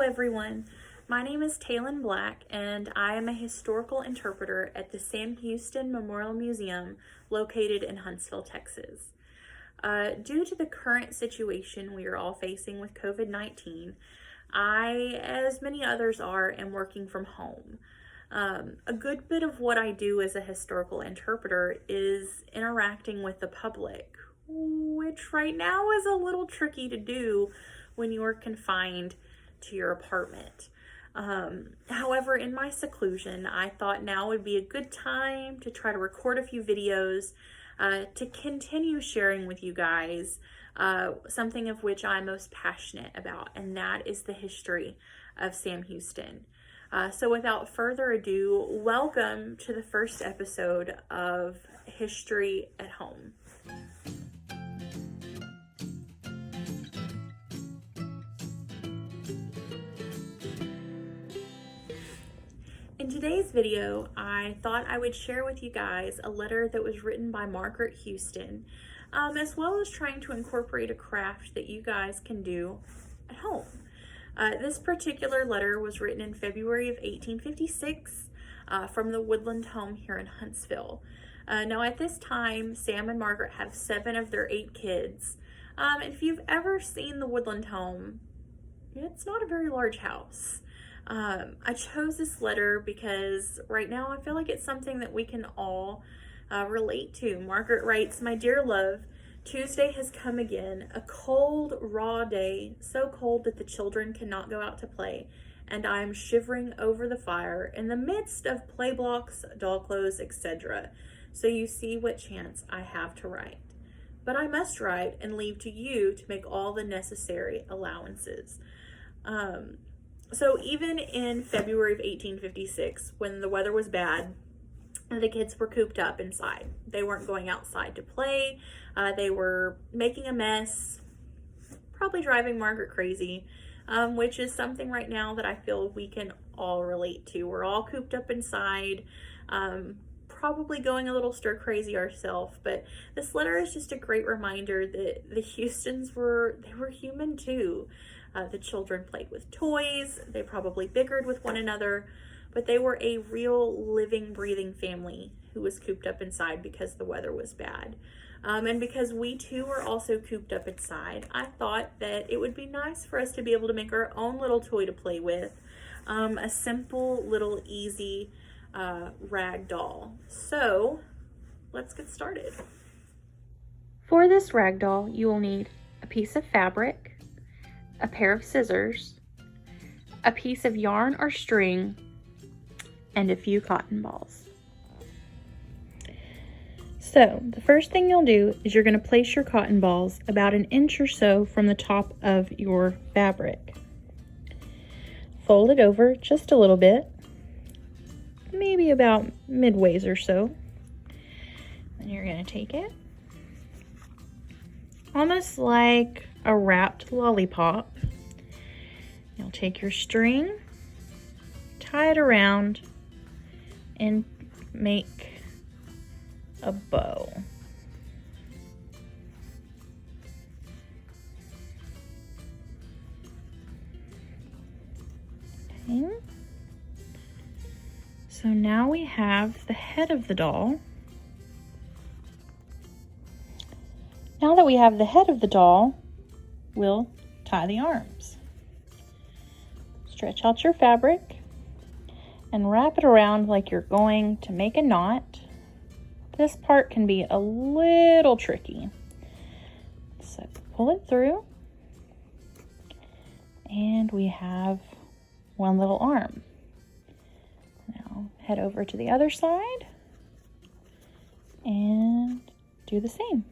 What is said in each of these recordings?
everyone. My name is Taylin Black, and I am a historical interpreter at the Sam Houston Memorial Museum located in Huntsville, Texas. Due to the current situation we are all facing with COVID-19, I, as many others are, am working from home. A good bit of what I do as a historical interpreter is interacting with the public, which right now is a little tricky to do when you are confined to your apartment. However, in my seclusion, I thought now would be a good time to try to record a few videos to continue sharing with you guys something of which I'm most passionate about, and that is the history of Sam Houston. So without further ado, welcome to the first episode of History at Home. In today's video, I thought I would share with you guys a letter that was written by Margaret Houston, as well as trying to incorporate a craft that you guys can do at home. This particular letter was written in February of 1856 from the Woodland home here in Huntsville. Now at this time, Sam and Margaret have 7 of their 8 kids. If you've ever seen the Woodland home, it's not a very large house. I chose this letter because right now I feel like it's something that we can all relate to. Margaret writes, "My dear love, Tuesday has come again, a cold, raw day, so cold that the children cannot go out to play, and I am shivering over the fire in the midst of play blocks, doll clothes, etc. So you see what chance I have to write. But I must write and leave to you to make all the necessary allowances." So even in February of 1856, when the weather was bad, the kids were cooped up inside. They weren't going outside to play. They were making a mess, probably driving Margaret crazy, which is something right now that I feel we can all relate to. We're all cooped up inside, probably going a little stir crazy ourselves, but this letter is just a great reminder that the Houstons were human too. The children played with toys, they probably bickered with one another, but they were a real living, breathing family who was cooped up inside because the weather was bad. And because we too were also cooped up inside, I thought that it would be nice for us to be able to make our own little toy to play with, a simple little easy rag doll. So let's get started. For this rag doll, you will need a piece of fabric, a pair of scissors, a piece of yarn or string, and a few cotton balls. So the first thing you'll do is you're going to place your cotton balls about 1 inch or so from the top of your fabric. Fold it over just a little bit, maybe about midways or so. Then you're going to take it, almost like a wrapped lollipop. You'll take your string, tie it around, and make a bow. Okay. So now we have the head of the doll. Now that we have the head of the doll, we'll tie the arms. Stretch out your fabric and wrap it around like you're going to make a knot. This part can be a little tricky. So pull it through, and we have one little arm. Now head over to the other side and do the same.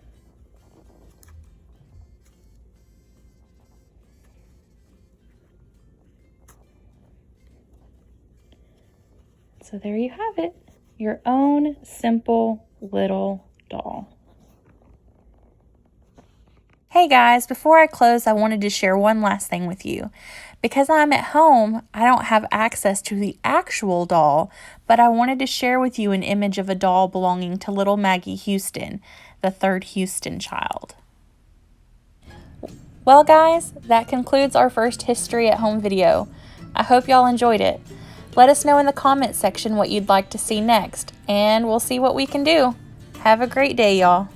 So there you have it, your own simple little doll. Hey guys, before I close, I wanted to share one last thing with you. Because I'm at home, I don't have access to the actual doll, but I wanted to share with you an image of a doll belonging to little Maggie Houston, the 3rd Houston child. Well guys, that concludes our first History at Home video. I hope y'all enjoyed it. Let us know in the comments section what you'd like to see next, and we'll see what we can do. Have a great day, y'all.